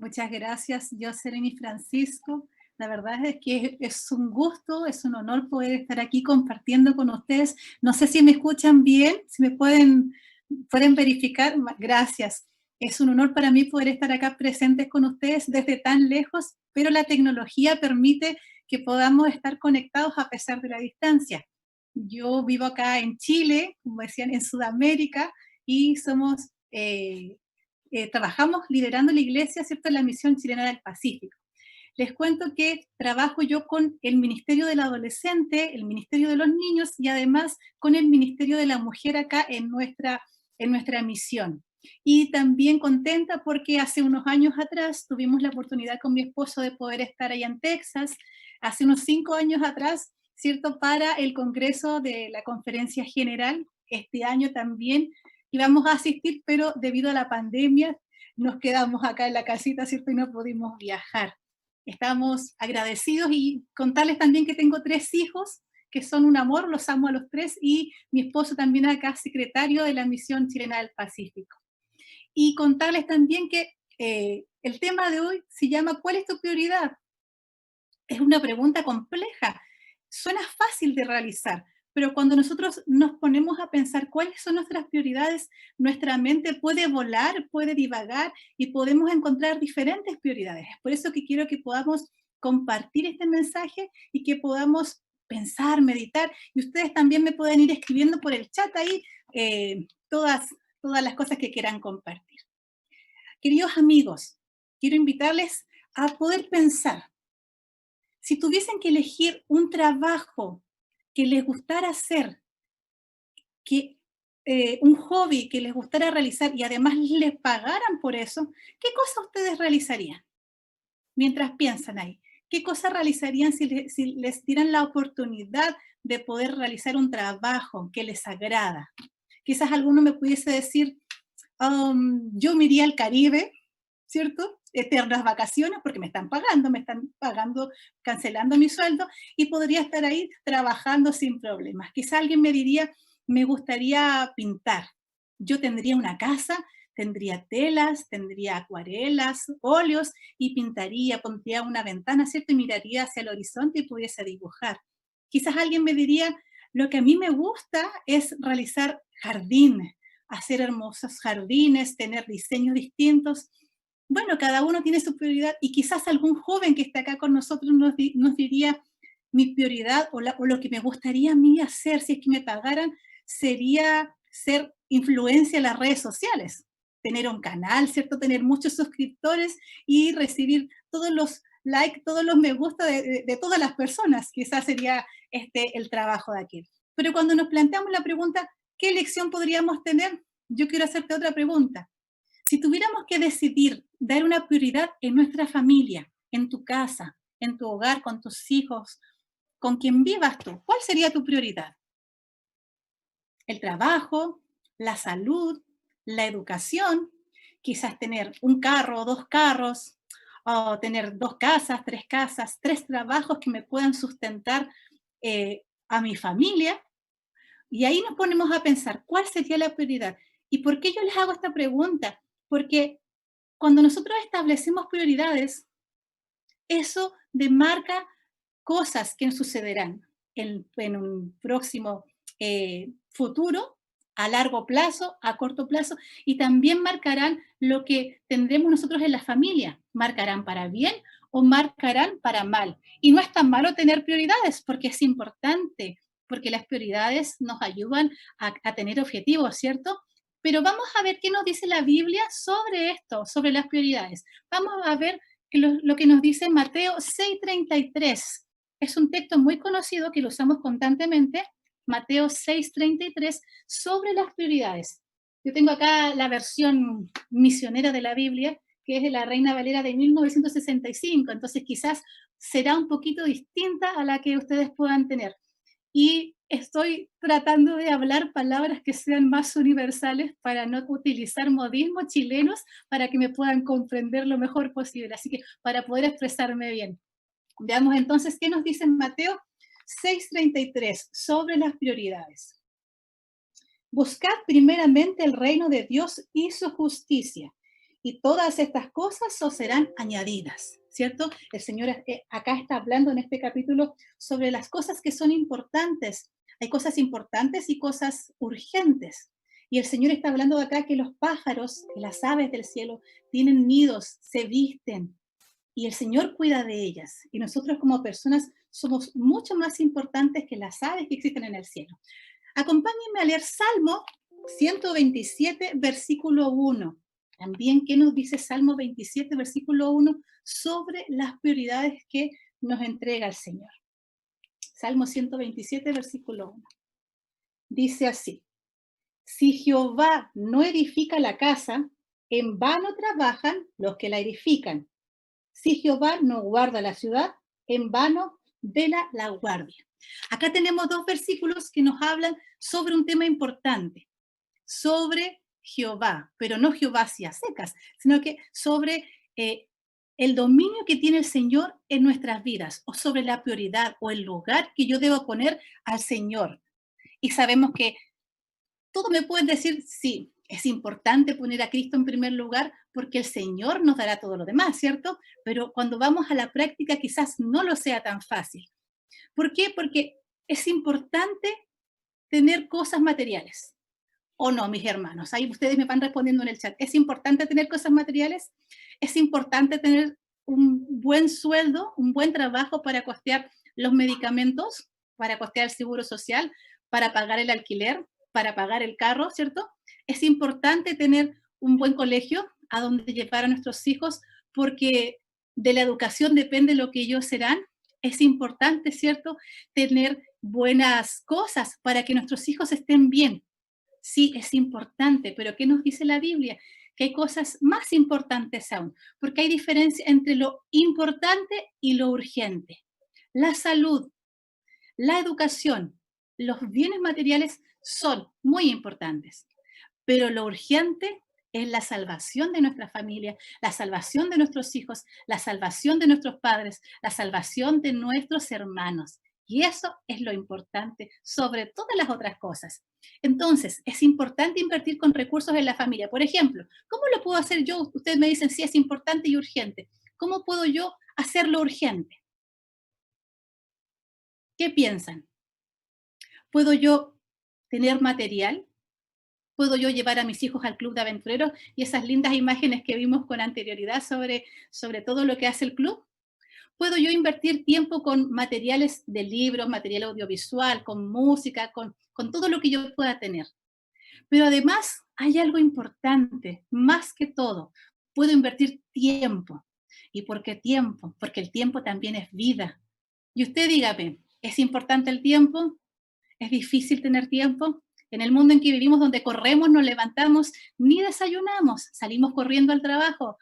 Muchas gracias, Jocelyn y Francisco. La verdad es que es un gusto, es un honor poder estar aquí compartiendo con ustedes. No sé si me escuchan bien, si me pueden verificar. Gracias. Es un honor para mí poder estar acá presentes con ustedes desde tan lejos, pero la tecnología permite que podamos estar conectados a pesar de la distancia. Yo vivo acá en Chile, como decían, en Sudamérica, y trabajamos liderando la iglesia, ¿cierto?, en la misión chilena del Pacífico. Les cuento que trabajo yo con el Ministerio del Adolescente, el Ministerio de los Niños y además con el Ministerio de la Mujer acá en nuestra misión. Y también contenta porque hace unos años atrás tuvimos la oportunidad con mi esposo de poder estar allá en Texas, hace unos 5 años atrás, ¿cierto?, para el Congreso de la Conferencia General. Este año también íbamos a asistir, pero debido a la pandemia nos quedamos acá en la casita, ¿cierto? Y no pudimos viajar. Estamos agradecidos y contarles también que tengo 3 hijos que son un amor, los amo a los tres, y mi esposo también acá, secretario de la Misión Chilena del Pacífico. Y contarles también que el tema de hoy se llama ¿cuál es tu prioridad? Es una pregunta compleja. Suena fácil de realizar, pero cuando nosotros nos ponemos a pensar cuáles son nuestras prioridades, nuestra mente puede volar, puede divagar y podemos encontrar diferentes prioridades. Es por eso que quiero que podamos compartir este mensaje y que podamos pensar, meditar, y ustedes también me pueden ir escribiendo por el chat ahí todas las cosas que quieran compartir. Queridos amigos, quiero invitarles a poder pensar si tuviesen que elegir un trabajo que les gustara hacer, un hobby que les gustara realizar y además les pagaran por eso, ¿qué cosa ustedes realizarían? Mientras piensan ahí, ¿qué cosa realizarían si les dieran la oportunidad de poder realizar un trabajo que les agrada? Quizás alguno me pudiese decir, yo me iría al Caribe, ¿cierto? Eternas vacaciones porque me están pagando, cancelando mi sueldo y podría estar ahí trabajando sin problemas. Quizá alguien me diría, me gustaría pintar. Yo tendría una casa, tendría telas, tendría acuarelas, óleos y pintaría, pondría una ventana, ¿cierto? Y miraría hacia el horizonte y pudiese dibujar. Quizás alguien me diría, lo que a mí me gusta es realizar jardines, hacer hermosos jardines, tener diseños distintos. Bueno, cada uno tiene su prioridad y quizás algún joven que está acá con nosotros nos diría, mi prioridad o lo que me gustaría a mí hacer si es que me pagaran sería ser influencia en las redes sociales, tener un canal, ¿cierto? Tener muchos suscriptores y recibir todos los likes, todos los me gusta de todas las personas. Quizás sería el trabajo de aquel. Pero cuando nos planteamos la pregunta, ¿qué elección podríamos tener? Yo quiero hacerte otra pregunta. Si tuviéramos que decidir dar una prioridad en nuestra familia, en tu casa, en tu hogar, con tus hijos, con quien vivas tú, ¿cuál sería tu prioridad? ¿El trabajo, la salud, la educación? Quizás tener un carro o 2 carros, o tener 2 casas, 3 casas, 3 trabajos que me puedan sustentar a mi familia. Y ahí nos ponemos a pensar, ¿cuál sería la prioridad? ¿Y por qué yo les hago esta pregunta? Porque cuando nosotros establecemos prioridades, eso demarca cosas que sucederán en un próximo futuro, a largo plazo, a corto plazo, y también marcarán lo que tendremos nosotros en la familia. Marcarán para bien o marcarán para mal. Y no es tan malo tener prioridades, porque es importante, porque las prioridades nos ayudan a tener objetivos, ¿cierto? Pero vamos a ver qué nos dice la Biblia sobre esto, sobre las prioridades. Vamos a ver lo que nos dice Mateo 6:33. Es un texto muy conocido que lo usamos constantemente, Mateo 6:33, sobre las prioridades. Yo tengo acá la versión misionera de la Biblia, que es de la Reina Valera de 1965, entonces quizás será un poquito distinta a la que ustedes puedan tener. Y estoy tratando de hablar palabras que sean más universales para no utilizar modismos chilenos para que me puedan comprender lo mejor posible, así que para poder expresarme bien. Veamos entonces qué nos dice en Mateo 6:33 sobre las prioridades. Buscad primeramente el reino de Dios y su justicia, y todas estas cosas os serán añadidas, ¿cierto? El Señor acá está hablando en este capítulo sobre las cosas que son importantes. Hay cosas importantes y cosas urgentes. Y el Señor está hablando de acá que los pájaros, que las aves del cielo, tienen nidos, se visten, y el Señor cuida de ellas. Y nosotros como personas somos mucho más importantes que las aves que existen en el cielo. Acompáñenme a leer Salmo 127, versículo 1. También, ¿qué nos dice Salmo 27, versículo 1 sobre las prioridades que nos entrega el Señor? Salmo 127, versículo 1. Dice así: si Jehová no edifica la casa, en vano trabajan los que la edifican. Si Jehová no guarda la ciudad, en vano vela la guardia. Acá tenemos dos versículos que nos hablan sobre un tema importante, sobre Jehová, pero no Jehová hacia secas, sino que sobre el dominio que tiene el Señor en nuestras vidas, o sobre la prioridad o el lugar que yo debo poner al Señor. Y sabemos que todo me pueden decir, sí, es importante poner a Cristo en primer lugar porque el Señor nos dará todo lo demás, ¿cierto? Pero cuando vamos a la práctica quizás no lo sea tan fácil. ¿Por qué? Porque es importante tener cosas materiales. ¿O no, mis hermanos? Ahí ustedes me van respondiendo en el chat. ¿Es importante tener cosas materiales? ¿Es importante tener un buen sueldo, un buen trabajo para costear los medicamentos, para costear el seguro social, para pagar el alquiler, para pagar el carro, ¿cierto? Es importante tener un buen colegio a donde llevar a nuestros hijos porque de la educación depende lo que ellos serán. Es importante, ¿cierto?, tener buenas cosas para que nuestros hijos estén bien. Sí, es importante, pero ¿qué nos dice la Biblia? Que hay cosas más importantes aún, porque hay diferencia entre lo importante y lo urgente. La salud, la educación, los bienes materiales son muy importantes, pero lo urgente es la salvación de nuestra familia, la salvación de nuestros hijos, la salvación de nuestros padres, la salvación de nuestros hermanos. Y eso es lo importante sobre todas las otras cosas. Entonces, es importante invertir con recursos en la familia. Por ejemplo, ¿cómo lo puedo hacer yo? Ustedes me dicen si es importante y urgente. ¿Cómo puedo yo hacerlo urgente? ¿Qué piensan? ¿Puedo yo tener material? ¿Puedo yo llevar a mis hijos al club de aventureros y esas lindas imágenes que vimos con anterioridad sobre todo lo que hace el club? ¿Puedo yo invertir tiempo con materiales de libros, material audiovisual, con música, con todo lo que yo pueda tener? Pero además hay algo importante, más que todo, puedo invertir tiempo. ¿Y por qué tiempo? Porque el tiempo también es vida. Y usted dígame, ¿es importante el tiempo? ¿Es difícil tener tiempo? En el mundo en que vivimos, donde corremos, nos levantamos, ni desayunamos, salimos corriendo al trabajo,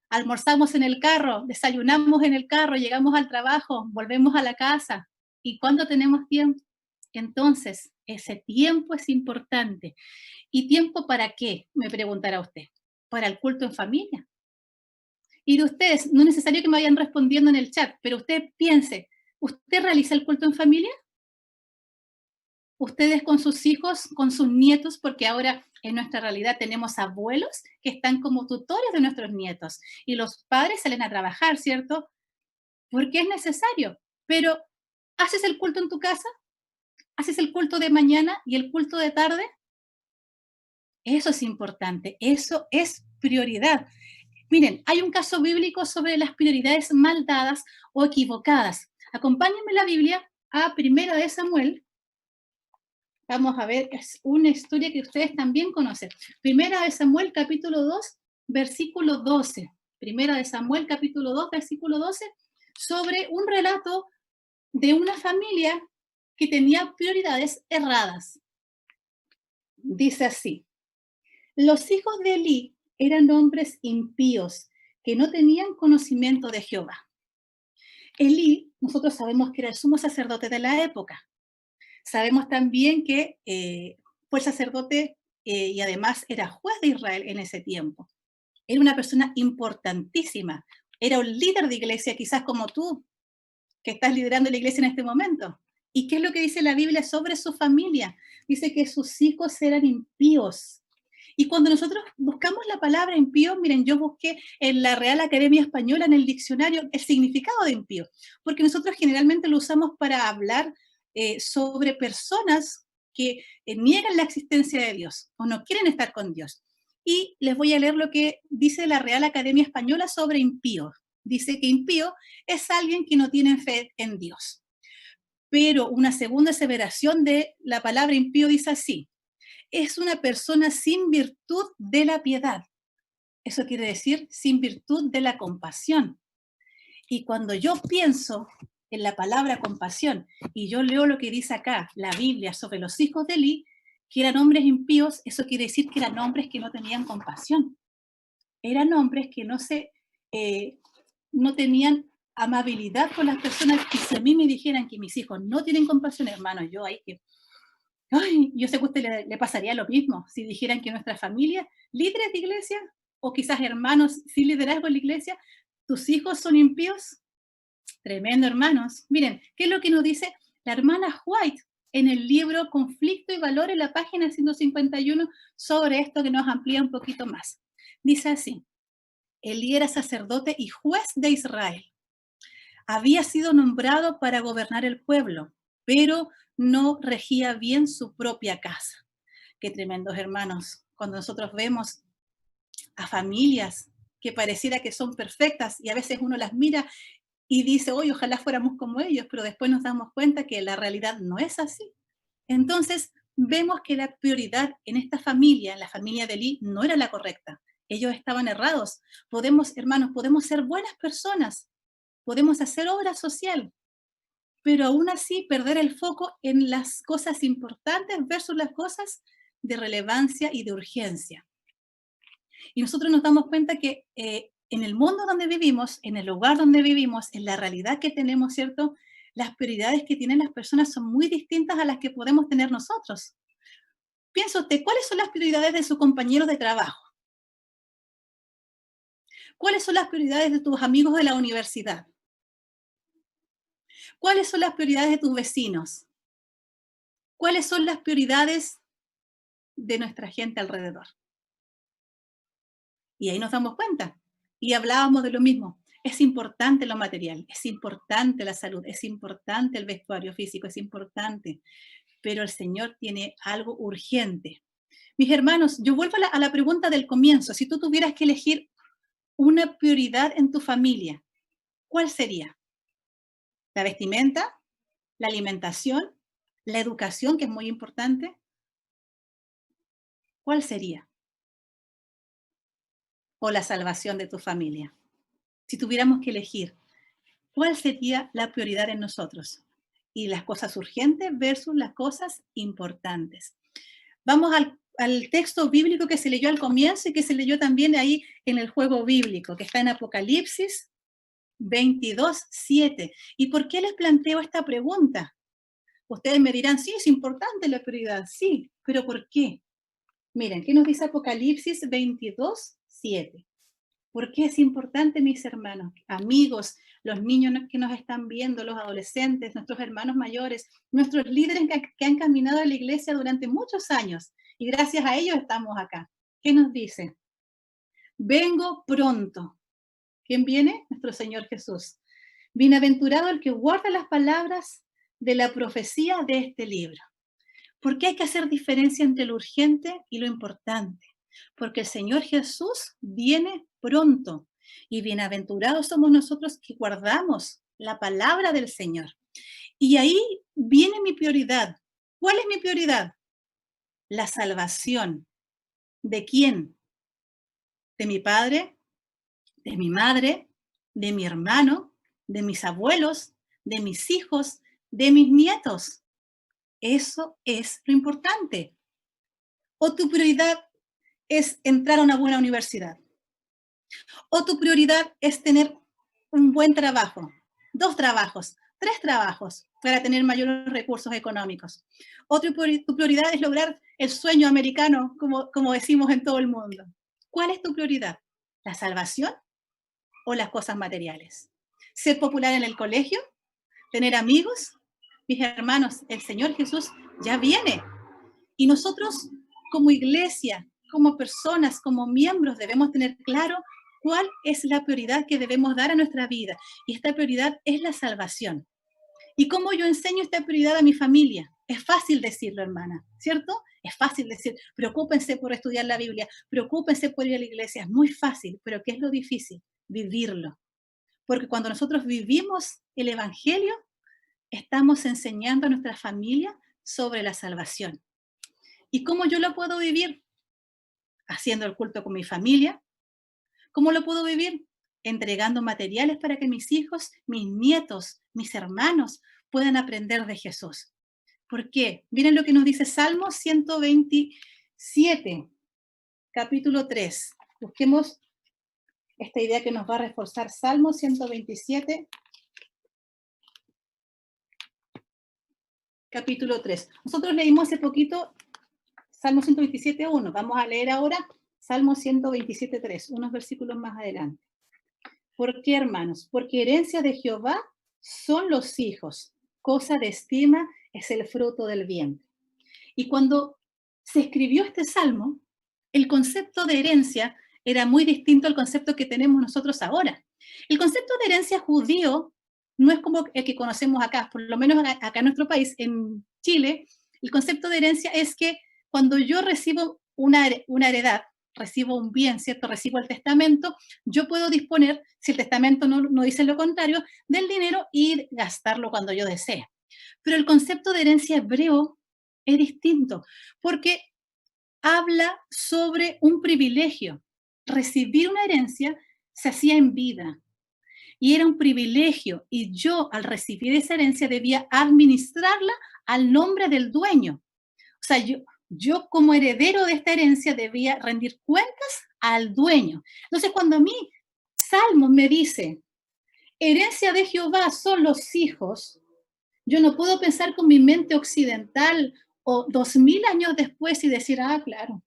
almorzamos en el carro, desayunamos en el carro, llegamos al trabajo, volvemos a la casa. ¿Y cuándo tenemos tiempo? Entonces, ese tiempo es importante. ¿Y tiempo para qué? Me preguntará usted. Para el culto en familia. Y de ustedes, no es necesario que me vayan respondiendo en el chat, pero usted piense, ¿usted realiza el culto en familia? Ustedes con sus hijos, con sus nietos, porque ahora en nuestra realidad tenemos abuelos que están como tutores de nuestros nietos y los padres salen a trabajar, ¿cierto? Porque es necesario. Pero, ¿haces el culto en tu casa? ¿Haces el culto de mañana y el culto de tarde? Eso es importante, eso es prioridad. Miren, hay un caso bíblico sobre las prioridades mal dadas o equivocadas. Acompáñenme la Biblia a Primera de Samuel. Vamos a ver, es una historia que ustedes también conocen. Primera de Samuel, capítulo 2, versículo 12. Primera de Samuel, capítulo 2, versículo 12, sobre un relato de una familia que tenía prioridades erradas. Dice así: los hijos de Elí eran hombres impíos que no tenían conocimiento de Jehová. Elí, nosotros sabemos que era el sumo sacerdote de la época. Sabemos también que fue sacerdote y además era juez de Israel en ese tiempo. Era una persona importantísima. Era un líder de iglesia, quizás como tú, que estás liderando la iglesia en este momento. ¿Y qué es lo que dice la Biblia sobre su familia? Dice que sus hijos eran impíos. Y cuando nosotros buscamos la palabra impío, miren, yo busqué en la Real Academia Española, en el diccionario, el significado de impío, porque nosotros generalmente lo usamos para hablar sobre personas que niegan la existencia de Dios o no quieren estar con Dios. Y les voy a leer lo que dice la Real Academia Española sobre impío. Dice que impío es alguien que no tiene fe en Dios. Pero una segunda aseveración de la palabra impío dice así: es una persona sin virtud de la piedad. Eso quiere decir sin virtud de la compasión. Y cuando yo pienso en la palabra compasión y yo leo lo que dice acá la Biblia sobre los hijos de Eli, que eran hombres impíos, eso quiere decir que eran hombres que no tenían compasión. Eran hombres que eh, no tenían amabilidad con las personas. Y si a mí me dijeran que mis hijos no tienen compasión, hermano, yo ahí que ay, yo sé que a usted le pasaría lo mismo si dijeran que nuestra familia, líderes de iglesia o quizás hermanos sin liderazgo en la iglesia, tus hijos son impíos. Tremendo, hermanos. Miren, ¿qué es lo que nos dice la hermana White en el libro Conflicto y Valor en la página 151 sobre esto que nos amplía un poquito más? Dice así: Elí era sacerdote y juez de Israel. Había sido nombrado para gobernar el pueblo, pero no regía bien su propia casa. Qué tremendos, hermanos, cuando nosotros vemos a familias que pareciera que son perfectas y a veces uno las mira y dice, oye, ojalá fuéramos como ellos, pero después nos damos cuenta que la realidad no es así. Entonces, vemos que la prioridad en esta familia, en la familia de Elí, no era la correcta. Ellos estaban errados. Podemos, hermanos, podemos ser buenas personas, podemos hacer obra social, pero aún así perder el foco en las cosas importantes versus las cosas de relevancia y de urgencia. Y nosotros nos damos cuenta que en el mundo donde vivimos, en el lugar donde vivimos, en la realidad que tenemos, ¿cierto? Las prioridades que tienen las personas son muy distintas a las que podemos tener nosotros. Piensa usted, ¿cuáles son las prioridades de sus compañeros de trabajo? ¿Cuáles son las prioridades de tus amigos de la universidad? ¿Cuáles son las prioridades de tus vecinos? ¿Cuáles son las prioridades de nuestra gente alrededor? Y ahí nos damos cuenta. Y hablábamos de lo mismo. Es importante lo material, es importante la salud, es importante el vestuario físico, es importante. Pero el Señor tiene algo urgente. Mis hermanos, yo vuelvo a la pregunta del comienzo. Si tú tuvieras que elegir una prioridad en tu familia, ¿cuál sería? ¿La vestimenta? ¿La alimentación? ¿La educación, que es muy importante? ¿Cuál sería? ¿O la salvación de tu familia? Si tuviéramos que elegir, ¿cuál sería la prioridad en nosotros? Y las cosas urgentes versus las cosas importantes. Vamos al texto bíblico que se leyó al comienzo y que se leyó también ahí en el juego bíblico, que está en Apocalipsis 22:7. ¿Y por qué les planteo esta pregunta? Ustedes me dirán, sí, es importante la prioridad, sí, pero ¿por qué? Miren, ¿qué nos dice Apocalipsis 22:7? ¿Por qué es importante, mis hermanos, amigos, los niños que nos están viendo, los adolescentes, nuestros hermanos mayores, nuestros líderes que han caminado a la iglesia durante muchos años? Y gracias a ellos estamos acá. ¿Qué nos dice? Vengo pronto. ¿Quién viene? Nuestro Señor Jesús. Bienaventurado el que guarda las palabras de la profecía de este libro. ¿Por qué hay que hacer diferencia entre lo urgente y lo importante? Porque el Señor Jesús viene pronto y bienaventurados somos nosotros que guardamos la palabra del Señor. Y ahí viene mi prioridad. ¿Cuál es mi prioridad? La salvación. ¿De quién? ¿De mi padre? ¿De mi madre? ¿De mi hermano? ¿De mis abuelos? ¿De mis hijos? ¿De mis nietos? Eso es lo importante. ¿O tu prioridad es entrar a una buena universidad? ¿O tu prioridad es tener un buen trabajo, 2 trabajos, 3 trabajos para tener mayores recursos económicos? ¿O tu prioridad es lograr el sueño americano, como decimos en todo el mundo? ¿Cuál es tu prioridad? ¿La salvación o las cosas materiales? ¿Ser popular en el colegio? ¿Tener amigos? Mis hermanos, el Señor Jesús ya viene. Y nosotros, como iglesia, como personas, como miembros, debemos tener claro cuál es la prioridad que debemos dar a nuestra vida. Y esta prioridad es la salvación. ¿Y cómo yo enseño esta prioridad a mi familia? Es fácil decirlo, hermana, ¿cierto? Es fácil decir, preocúpense por estudiar la Biblia, preocúpense por ir a la iglesia. Es muy fácil, pero ¿qué es lo difícil? Vivirlo. Porque cuando nosotros vivimos el Evangelio, estamos enseñando a nuestra familia sobre la salvación. ¿Y cómo yo lo puedo vivir? Haciendo el culto con mi familia. ¿Cómo lo puedo vivir? Entregando materiales para que mis hijos, mis nietos, mis hermanos puedan aprender de Jesús. ¿Por qué? Miren lo que nos dice Salmo 127, capítulo 3. Busquemos esta idea que nos va a reforzar. Salmo 127, capítulo 3. Nosotros leímos hace poquito Salmo 127.1. Vamos a leer ahora Salmo 127.3, unos versículos más adelante. ¿Por qué, hermanos? Porque herencia de Jehová son los hijos, cosa de estima es el fruto del vientre. Y cuando se escribió este salmo, el concepto de herencia era muy distinto al concepto que tenemos nosotros ahora. El concepto de herencia judío no es como el que conocemos acá, por lo menos acá en nuestro país, en Chile, el concepto de herencia es que cuando yo recibo una heredad, recibo un bien, ¿cierto? Recibo el testamento, yo puedo disponer, si el testamento no dice lo contrario, del dinero y gastarlo cuando yo desee. Pero el concepto de herencia hebreo es distinto, porque habla sobre un privilegio. Recibir una herencia se hacía en vida y era un privilegio, y yo al recibir esa herencia debía administrarla al nombre del dueño. O sea, yo como heredero de esta herencia debía rendir cuentas al dueño. Entonces, cuando a mí Salmo me dice, herencia de Jehová son los hijos, yo no puedo pensar con mi mente occidental o 2000 años después y decir, ah, claro,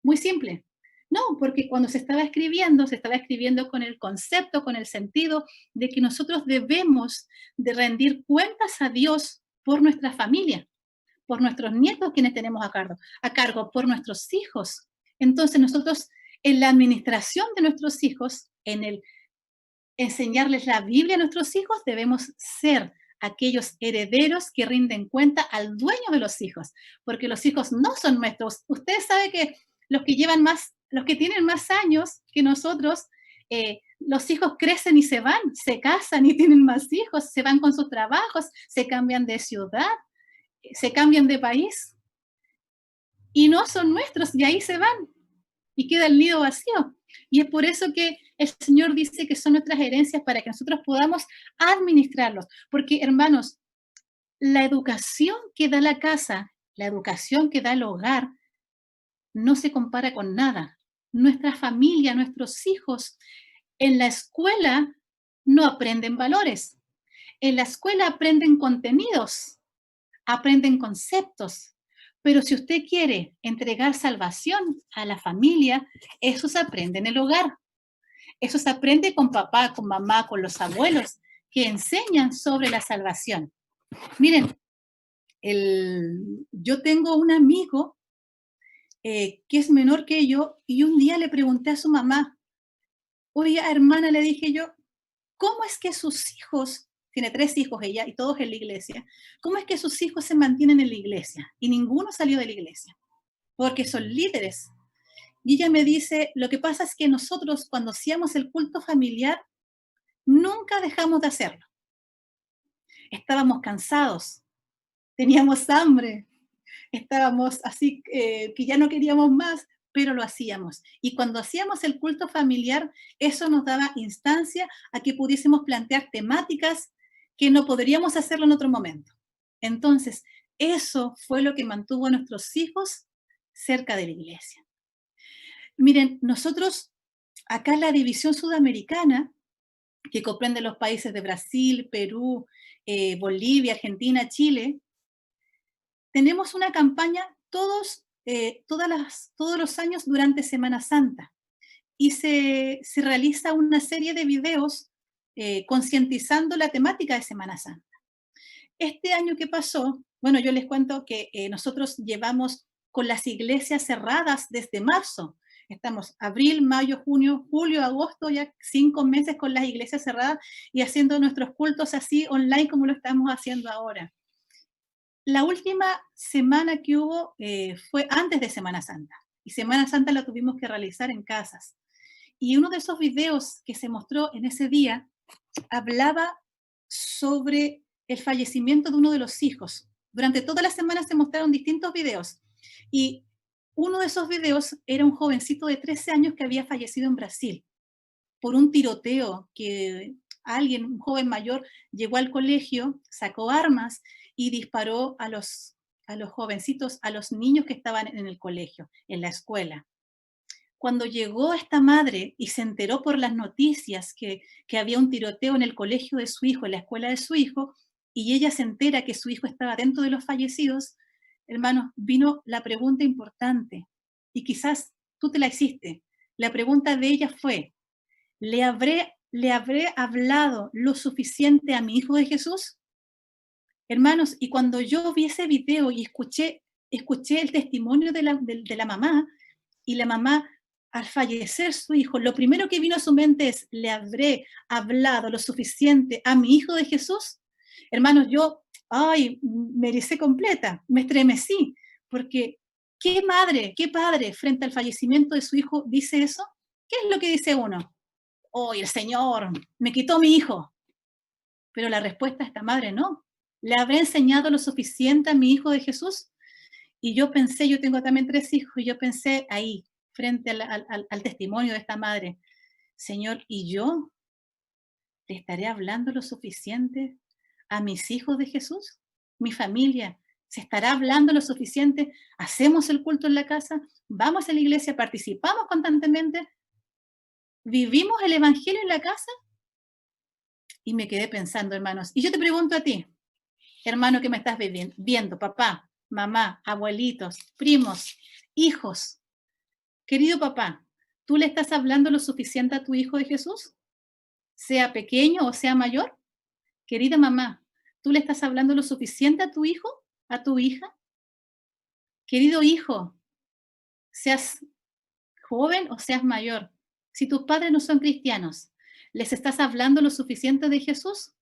muy simple. No, porque cuando se estaba escribiendo con el concepto, con el sentido de que nosotros debemos de rendir cuentas a Dios por nuestra familia, por nuestros nietos quienes tenemos a cargo, por nuestros hijos. Entonces nosotros en la administración de nuestros hijos, en el enseñarles la Biblia a nuestros hijos, debemos ser aquellos herederos que rinden cuenta al dueño de los hijos, porque los hijos no son nuestros. Ustedes saben que los que llevan más, los que tienen más años que nosotros, los hijos crecen y se van, se casan y tienen más hijos, se van con sus trabajos, se cambian de ciudad, se cambian de país y no son nuestros y ahí se van y queda el nido vacío. Y es por eso que el Señor dice que son nuestras herencias para que nosotros podamos administrarlos. Porque, hermanos, la educación que da la casa, la educación que da el hogar, no se compara con nada. Nuestra familia, nuestros hijos, en la escuela no aprenden valores. En la escuela aprenden contenidos, aprenden conceptos. Pero si usted quiere entregar salvación a la familia, eso se aprende en el hogar. Eso se aprende con papá, con mamá, con los abuelos, que enseñan sobre la salvación. Miren, yo tengo un amigo que es menor que yo y un día le pregunté a su mamá, oye, hermana, le dije yo, ¿cómo es que sus hijos, tiene 3 hijos ella y todos en la iglesia, cómo es que sus hijos se mantienen en la iglesia y ninguno salió de la iglesia? Porque son líderes. Y ella me dice, lo que pasa es que nosotros cuando hacíamos el culto familiar, nunca dejamos de hacerlo. Estábamos cansados, teníamos hambre, estábamos así que ya no queríamos más, pero lo hacíamos. Y cuando hacíamos el culto familiar, eso nos daba instancia a que pudiésemos plantear temáticas que no podríamos hacerlo en otro momento. Entonces, eso fue lo que mantuvo a nuestros hijos cerca de la iglesia. Miren, nosotros acá en la división sudamericana, que comprende los países de Brasil, Perú, Bolivia, Argentina, Chile, tenemos una campaña todos los años durante Semana Santa y se realiza una serie de videos concientizando la temática de Semana Santa. Este año que pasó, bueno, yo les cuento que nosotros llevamos con las iglesias cerradas desde marzo. Estamos abril, mayo, junio, julio, agosto, ya 5 meses con las iglesias cerradas y haciendo nuestros cultos así online como lo estamos haciendo ahora. La última semana que hubo fue antes de Semana Santa y Semana Santa la tuvimos que realizar en casas. Y uno de esos videos que se mostró en ese día hablaba sobre el fallecimiento de uno de los hijos. Durante toda la semana se mostraron distintos videos y uno de esos videos era un jovencito de 13 años que había fallecido en Brasil por un tiroteo que alguien, un joven mayor, llegó al colegio, sacó armas y disparó a los jovencitos, a los niños que estaban en el colegio, en la escuela. Cuando llegó esta madre y se enteró por las noticias que había un tiroteo en el colegio de su hijo, en la escuela de su hijo, y ella se entera que su hijo estaba dentro de los fallecidos, hermanos, vino la pregunta importante, y quizás tú te la hiciste. La pregunta de ella fue, ¿le habré hablado lo suficiente a mi hijo de Jesús? Hermanos, y cuando yo vi ese video y escuché el testimonio de la mamá, y la mamá, al fallecer su hijo, lo primero que vino a su mente es, ¿le habré hablado lo suficiente a mi hijo de Jesús? Hermanos, yo, ay, me ericé completa, me estremecí, porque ¿qué madre, qué padre frente al fallecimiento de su hijo dice eso? ¿Qué es lo que dice uno? Oh, el Señor me quitó mi hijo. Pero la respuesta a esta madre no. ¿Le habré enseñado lo suficiente a mi hijo de Jesús? Y yo pensé, yo tengo también 3 hijos, y yo pensé ahí, frente al testimonio de esta madre, Señor, ¿y yo le estaré hablando lo suficiente a mis hijos de Jesús? ¿Mi familia se estará hablando lo suficiente? ¿Hacemos el culto en la casa? ¿Vamos a la iglesia? ¿Participamos constantemente? ¿Vivimos el evangelio en la casa? Y me quedé pensando, hermanos. Y yo te pregunto a ti, hermano que me estás viendo, papá, mamá, abuelitos, primos, hijos, querido papá, ¿tú le estás hablando lo suficiente a tu hijo de Jesús? Sea pequeño o sea mayor. Querida mamá, ¿tú le estás hablando lo suficiente a tu hijo, a tu hija? Querido hijo, seas joven o seas mayor, si tus padres no son cristianos, ¿les estás hablando lo suficiente de Jesús?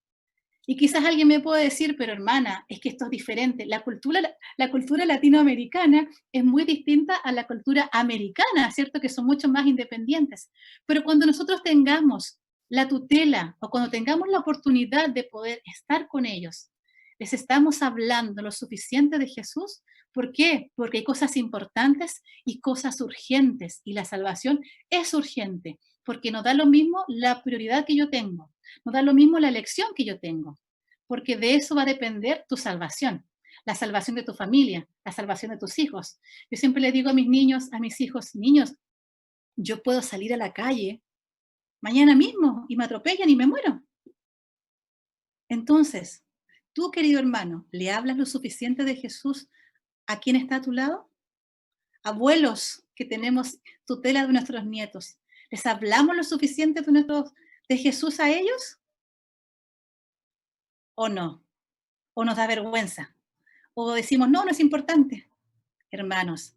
Y quizás alguien me puede decir, pero hermana, es que esto es diferente. La cultura latinoamericana es muy distinta a la cultura americana, ¿cierto? Que son mucho más independientes. Pero cuando nosotros tengamos la tutela o cuando tengamos la oportunidad de poder estar con ellos, les estamos hablando lo suficiente de Jesús. ¿Por qué? Porque hay cosas importantes y cosas urgentes. Y la salvación es urgente, porque nos da lo mismo la prioridad que yo tengo. No da lo mismo la elección que yo tengo, porque de eso va a depender tu salvación, la salvación de tu familia, la salvación de tus hijos. Yo siempre le digo a mis niños, a mis hijos, niños, yo puedo salir a la calle mañana mismo y me atropellan y me muero. Entonces, tú, querido hermano, ¿le hablas lo suficiente de Jesús a quien está a tu lado? Abuelos que tenemos tutela de nuestros nietos, ¿les hablamos lo suficiente de Jesús a ellos o no? ¿O nos da vergüenza? ¿O decimos, no, no es importante? Hermanos,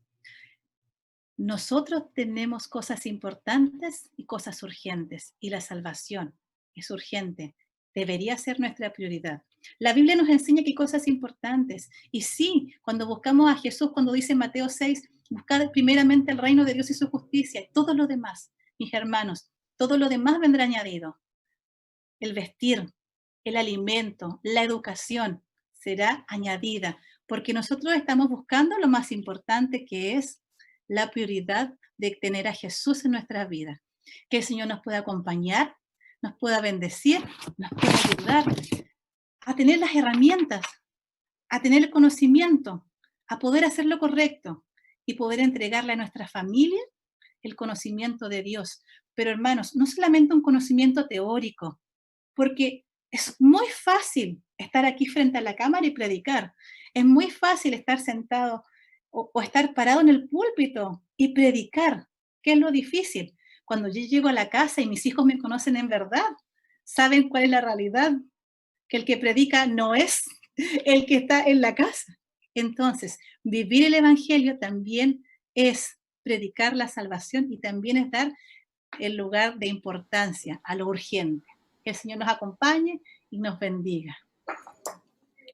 nosotros tenemos cosas importantes y cosas urgentes, y la salvación es urgente, debería ser nuestra prioridad. La Biblia nos enseña que hay cosas importantes, y sí, cuando buscamos a Jesús, cuando dice en Mateo 6, buscad primeramente el reino de Dios y su justicia, y todo lo demás, mis hermanos, todo lo demás vendrá añadido. El vestir, el alimento, la educación será añadida, porque nosotros estamos buscando lo más importante, que es la prioridad de tener a Jesús en nuestras vidas. Que el Señor nos pueda acompañar, nos pueda bendecir, nos pueda ayudar a tener las herramientas, a tener el conocimiento, a poder hacer lo correcto y poder entregarle a nuestra familia el conocimiento de Dios. Pero hermanos, no solamente un conocimiento teórico, porque es muy fácil estar aquí frente a la cámara y predicar. Es muy fácil estar sentado o estar parado en el púlpito y predicar. ¿Qué es lo difícil? Cuando yo llego a la casa y mis hijos me conocen en verdad, saben cuál es la realidad, que el que predica no es el que está en la casa. Entonces, vivir el Evangelio también es predicar la salvación y también es dar el lugar de importancia a lo urgente. Que el Señor nos acompañe y nos bendiga.